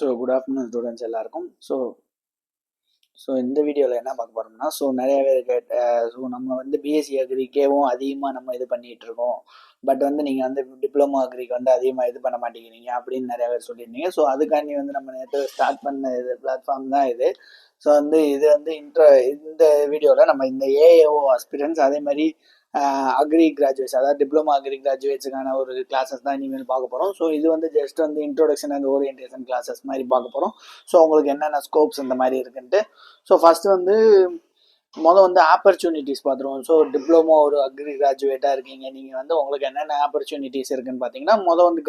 So good afternoon students எல்லாருக்கும். So இந்த வீடியோவில் என்ன பார்க்க போகிறோம்னா, நிறைய பேர் நம்ம பிஎஸ்சி அக்ரிக்கேவும் அதிகமாக நம்ம இது பண்ணிகிட்டு இருக்கோம். பட் நீங்கள் டிப்ளமோ அக்ரிக்கு அதிகமாக இது பண்ண மாட்டேங்கிறீங்க அப்படின்னு நிறைய பேர் சொல்லியிருந்தீங்க. ஸோ அதுக்காண்டி நம்ம நேற்று ஸ்டார்ட் பண்ண இது பிளாட்ஃபார்ம் தான் இது. ஸோ இது இந்த வீடியோவில் நம்ம இந்த ஏஏஓ ஆஸ்பிரன்ஸ் அதே மாதிரி அக்ரி கிராஜுவேட்ஸ், அதாவது டிப்ளமோ அக்ரி கிராஜுவேட்ஸுக்கான ஒரு கிளாஸஸ் தான் இனிமேல் பார்க்க போகிறோம். ஸோ இது just introduction and orientation classes மாதிரி பார்க்க போகிறோம். ஸோ உங்களுக்கு என்னென்ன ஸ்கோப்ஸ் இந்த மாதிரி இருக்குன்ட்டு. ஸோ ஃபஸ்ட்டு ஆப்பர்ச்சுனிட்டிஸ் பார்த்துருவோம். ஸோ டிப்ளமோ ஒரு அக்ரி கிராஜுவேட்டாக இருக்கீங்க, நீங்கள் உங்களுக்கு என்னென்ன ஆப்பர்ச்சுனிட்டிஸ் இருக்குன்னு பார்த்தீங்கன்னா,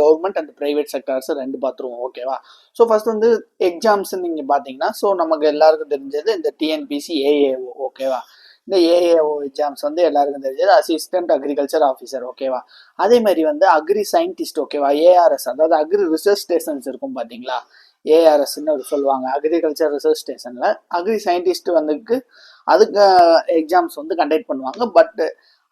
கவர்மெண்ட் அண்ட் ப்ரைவேட் செக்டார்ஸ் ரெண்டு பார்த்துருவோம். ஓகேவா? ஸோ ஃபர்ஸ்ட் எக்ஸாம்ஸ் நீங்கள் பார்த்தீங்கன்னா, ஸோ நமக்கு எல்லாருக்கும் தெரிஞ்சது இந்த டிஎன்பிசி ஏஏஓ. ஓகேவா? இந்த ஏஏஓ எக்ஸாம்ஸ் எல்லாருக்கும் தெரிஞ்சது அசிஸ்டன்ட் அக்ரிகல்ச்சர் ஆஃபீஸர். ஓகேவா? அதே மாதிரி அக்ரி சயின்டிஸ்ட். ஓகேவா? ஏஆர்எஸ், அதாவது அக்ரி ரிசர்ச் ஸ்டேஷன்ஸ் இருக்கும் பார்த்தீங்களா, ஏஆர்எஸ்ன்னு சொல்லுவாங்க. அக்ரிகல்ச்சர் ரிசர்ச் ஸ்டேஷனில் அக்ரி சயின்டிஸ்ட் அதுக்கு எக்ஸாம்ஸ் கண்டக்ட் பண்ணுவாங்க. பட்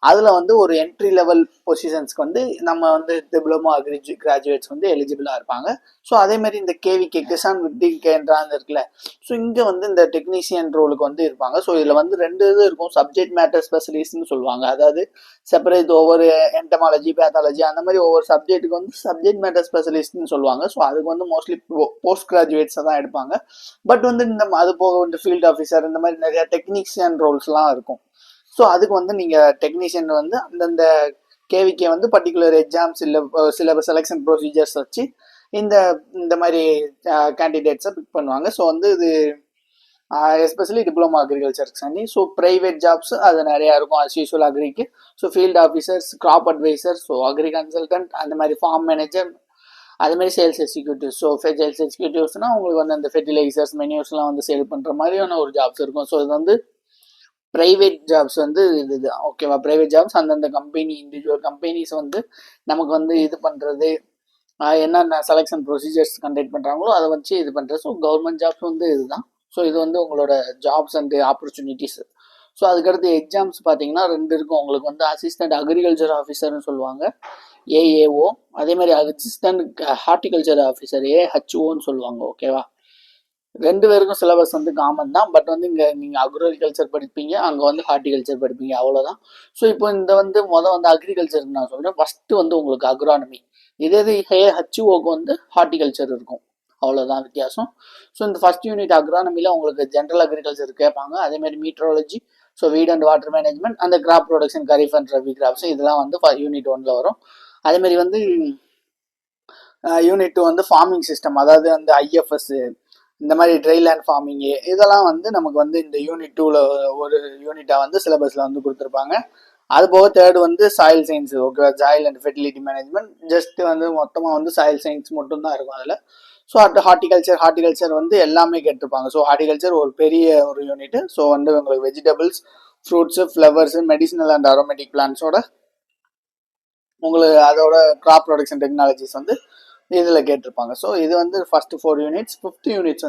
அதில் ஒரு என்ட்ரி லெவல் பொசிஷன்ஸ்க்கு நம்ம டிப்ளமோ அக்ரி கிராஜுவேட்ஸ் எலிஜிபிளாக இருப்பாங்க. ஸோ அதே மாதிரி இந்த கேவிகே கிசான் விட்டி கேந்திரான்னு இருக்குல்ல, ஸோ இங்கே இந்த டெக்னீஷியன் ரோலுக்கு இருப்பாங்க. ஸோ இதில் ரெண்டு இது இருக்கும். சப்ஜெக்ட் மேட்டர் ஸ்பெஷலிஸ்ட்னு சொல்லுவாங்க, அதாவது செப்பரேட் ஒவ்வொரு என்டமாலஜி, பேத்தாலஜி அந்த மாதிரி ஒவ்வொரு சப்ஜெக்ட்டுக்கு சப்ஜெக்ட் மேட்டர் ஸ்பெஷலிஸ்ட்னு சொல்லுவாங்க. ஸோ அதுக்கு மோஸ்ட்லி போஸ்ட் கிராஜுவேட்ஸை தான் எடுப்பாங்க. பட் இந்த அது போக ஃபீல்ட் ஆஃபீஸர் இந்த மாதிரி நிறைய டெக்னீஷியன் ரோல்ஸ்லாம் இருக்கும். ஸோ அதுக்கு நீங்கள் டெக்னீஷியன் அந்தந்த கேவிக்கே பர்டிகுலர் எக்ஸாம்ஸ் இல்லை சில செலெக்ஷன் ப்ரொசீஜர்ஸ் வச்சு இந்த மாதிரி கேண்டிடேட்ஸை பிக் பண்ணுவாங்க. ஸோ இது எஸ்பெஷலி டிப்ளமோ அக்ரிகல்ச்சருக்கு சண்டி. ஸோ ப்ரைவேட் ஜாப்ஸ் அது நிறையா இருக்கும் அஸ் யூஸ்வல் அக்ரிக்கு. So field officers, crop adviser, so agri consultant, அந்த மாதிரி ஃபார்ம் மேனேஜர், அது மாதிரி சேல்ஸ் எக்ஸிக்யூட்டிவ். ஸோ சேல்ஸ் எக்ஸிக்யூட்டிவ்ஸ்னால் உங்களுக்கு அந்த ஃபெர்டிலைசர்ஸ் மெனியூஸ்லாம் சேல் பண்ணுற மாதிரியான ஒரு ஜாப்ஸ் இருக்கும். ஸோ இது ப்ரைவேட் ஜாப்ஸ் இது. ஓகேவா? ப்ரைவேட் ஜாப்ஸ் அந்தந்த கம்பெனி, இண்டிவிஜுவல் கம்பெனிஸ் நமக்கு இது பண்ணுறது, என்னென்ன செலெக்ஷன் ப்ரொசீஜர்ஸ் கண்டக்ட் பண்ணுறாங்களோ அதை வச்சு இது பண்ணுறது. ஸோ கவர்மெண்ட் ஜாப்ஸ் இதுதான். ஸோ இது உங்களோட ஜாப்ஸ் அண்ட் ஆப்பர்ச்சுனிட்டிஸ். ஸோ அதுக்கடுத்து எக்ஸாம்ஸ் பார்த்தீங்கன்னா ரெண்டு இருக்கும். உங்களுக்கு அசிஸ்டன்ட் அக்ரிகல்ச்சர் ஆஃபீஸர்னு சொல்லுவாங்க, ஏஏஓ. அதே மாதிரி அசிஸ்டன்ட் ஹார்டிகல்ச்சர் ஆஃபீஸர், ஏஹெச்ஓன்னு சொல்லுவாங்க. ஓகேவா? ரெண்டு பேருக்கும் சிலபஸ் காமன் தான். பட் இங்கே நீங்கள் அக்ரிகல்ச்சர் படிப்பீங்க, அங்கே ஹார்டிகல்ச்சர் படிப்பீங்க, அவ்வளோதான். ஸோ இப்போ இந்த அக்ரிகல்ச்சருக்கு நான் சொல்கிறேன். ஃபஸ்ட்டு உங்களுக்கு அக்ரானமி. இதே ஏஹெச்ஓக்கு ஹார்டிகல்ச்சர் இருக்கும், அவ்வளோதான் வித்தியாசம். ஸோ இந்த ஃபர்ஸ்ட் யூனிட் அக்ரானமியில் உங்களுக்கு ஜென்ரல் அக்ரிகல்ச்சர் கேட்பாங்க. அதேமாதிரி meteorology, so weed and water management, அந்த crop production, kharif and rabi crops, இதெல்லாம் யூனிட் 1ல் வரும். அதேமாதிரி யூனிட் 2 ஃபார்மிங் சிஸ்டம், அதாவது ஐஎஃப்எஸ், இந்த மாதிரி ட்ரை லேண்ட் ஃபார்மிங்கு, இதெல்லாம் நமக்கு இந்த யூனிட் 2ல் ஒரு யூனிட்டாக சிலபஸில் கொடுத்துருப்பாங்க. அது போக தேர்டு சாயில் சயின்ஸ். ஓகேவா? Soil and fertility management. Just மொத்தமாக சாயில் சயின்ஸ் மட்டும்தான் இருக்கும் அதில். ஸோ அடுத்து ஹார்டிகல்ச்சர் எல்லாமே கேட்டிருப்பாங்க. ஸோ ஹார்டிகல்ச்சர் ஒரு பெரிய ஒரு யூனிட்டு. ஸோ உங்களுக்கு vegetables, fruits, flowers, medicinal and aromatic பிளான்ஸோட உங்களுக்கு அதோட கிராப் ப்ரொடக்ஷன் டெக்னாலஜிஸ் இதில் கேட்டிருப்பாங்க. ஸோ இது ஃபர்ஸ்ட் 4 யூனிட்ஸ். 5th யூனிட்ஸ்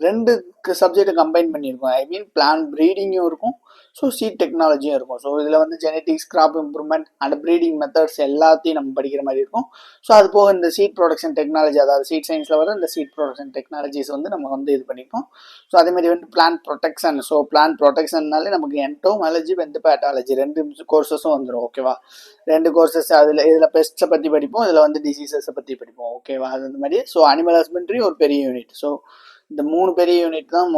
ரெண்டு சப்ஜெக்டை கம்பைன் பண்ணியிருக்கோம். ஐ மீன் பிளான் ப்ரீடிங்கும் இருக்கும், ஸோ சீட் டெக்னாலஜியும் இருக்கும். ஸோ இதில் genetics, crop improvement and breeding methods எல்லாத்தையும் நம்ம படிக்கிற மாதிரி இருக்கும். ஸோ அது போக இந்த சீட் ப்ரொடக்ஷன் டெக்னாலஜி, அதாவது சீட் சயின்ஸில் வர இந்த சீட் ப்ரொடக்ஷன் டெக்னாலஜிஸ் நம்ம இது பண்ணிப்போம். ஸோ அதேமாதிரி பிளான் ப்ரொடெக்ஷன். ஸோ பிளான் ப்ரொடெக்ஷன்னாலே நமக்கு என்டோமாலஜி, பேத்தாலஜி ரெண்டு கோர்சஸும் வந்துடும். ஓகேவா? ரெண்டு கோர்சஸ். இதில் பெஸ்ட்டை பற்றி படிப்போம், இதில் டிசீசஸை பற்றி படிப்போம். ஓகேவா? அது அந்த மாதிரி. ஸோ அனிமல் ஹஸ்பண்ட்ரி ஒரு பெரிய யூனிட். ஸோ இந்த 3 பெரிய யூனிட் தான்.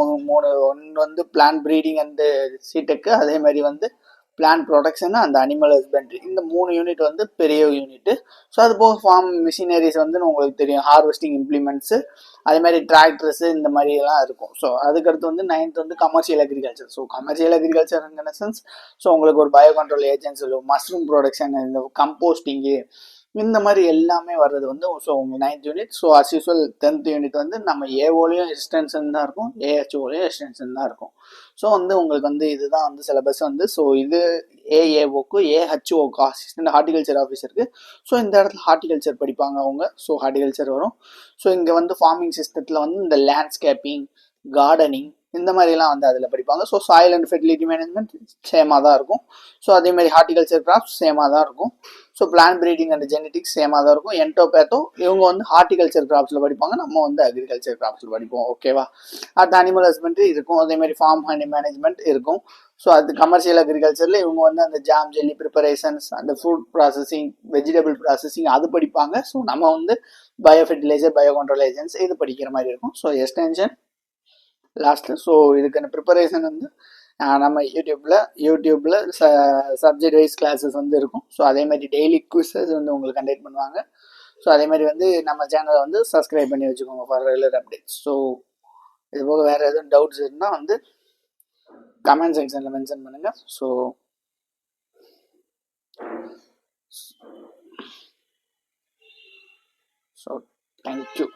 ஒன்று பிளான் ப்ரீடிங் அண்ட் சீடெக்கு, அதே மாதிரி பிளான் ப்ரொடக்ஷன் அந்த அனிமல் ஹஸ்பண்ட்ரி. இந்த 3 யூனிட் பெரிய யூனிட்டு. ஸோ அது போக ஃபார்ம் மிஷினரிஸ் உங்களுக்கு தெரியும், ஹார்வெஸ்டிங் இம்ப்ளிமெண்ட்ஸு, அதே மாதிரி டிராக்டர்ஸு, இந்த மாதிரி எல்லாம் இருக்கும். ஸோ அதுக்கடுத்து 9th commercial agriculture. So commercial agriculture in sense, so உங்களுக்கு ஒரு bio control agents, mushroom production, இந்த கம்போஸ்டிங்கு, இந்த மாதிரி எல்லாமே வர்றது ஸோ உங்கள் 9th unit. So as usual 10th unit நம்ம ஏஓலையும் எக்ஸ்டென்ஷன் தான் இருக்கும், ஏஹெச்ஓலையும் எக்ஸ்டென்ஷன் தான் இருக்கும். ஸோ உங்களுக்கு இதுதான் சிலபஸ். ஸோ இது ஏஏஓக்கு, ஏஹெச்ஓக்கு, அசிஸ்டன்ட் ஹார்டிகல்ச்சர் ஆஃபீஸருக்கு. ஸோ இந்த இடத்துல ஹார்டிகல்ச்சர் படிப்பாங்க அவங்க. ஸோ ஹார்டிகல்ச்சர் வரும். ஸோ இங்கே ஃபார்மிங் சிஸ்டத்தில் இந்த லேண்ட்ஸ்கேப்பிங், கார்டனிங், இந்த மாதிரிலாம் வந்து அதில் படிப்பாங்க. So soil and fertility management சேமாக தான் இருக்கும். ஸோ அதே மாதிரி ஹார்டிகல்ச்சர் கிராஃப்ட் சேமாக தான் இருக்கும். So plan breeding and genetics சேமாக தான் இருக்கும். என்டோபேத்தோ இவங்க வந்து ஹார்டிகல்ச்சர் கிராஃப்ட்ஸில் படிப்பாங்க, நம்ம வந்து அக்ரிகல்ச்சர் கிராஃப்ட்ஸில் படிப்போம். ஓகேவா? அடுத்து அனிமல் ஹஸ்பண்ட்ரி இருக்கும், அதே மாதிரி ஃபார்ம் ஹனி மேனேஜ்மெண்ட் இருக்கும். ஸோ அது கமர்ஷியல் அக்ரிகல்ச்சரில் இவங்க வந்து அந்த ஜாம் ஜெல்லி ப்ரிப்பரேஷன்ஸ், அந்த ஃபுட் ப்ராசஸிங், வெஜிடபிள் ப்ராசஸிங் அது படிப்பாங்க. ஸோ நம்ம வந்து bio fertiliser, bio control agents இது படிக்கிற மாதிரி இருக்கும். So extension last. ஸோ இதுக்கான ப்ரிப்பரேஷன் வந்து நம்ம யூடியூப்பில் சப்ஜெக்ட் வைஸ் கிளாஸஸ் வந்து இருக்கும். ஸோ அதே மாதிரி டெய்லி குவிஸஸ் வந்து உங்களுக்கு கண்டக்ட் பண்ணுவாங்க. ஸோ அதே மாதிரி வந்து நம்ம சேனலை வந்து சப்ஸ்கிரைப் பண்ணி வச்சுக்கோங்க ஃபார் ரெகுலர் அப்டேட்ஸ். ஸோ இது போக வேறு எதுவும் டவுட்ஸ் இருந்தால் வந்து கமெண்ட் செக்ஷனில் மென்ஷன் பண்ணுங்கள். So thank you.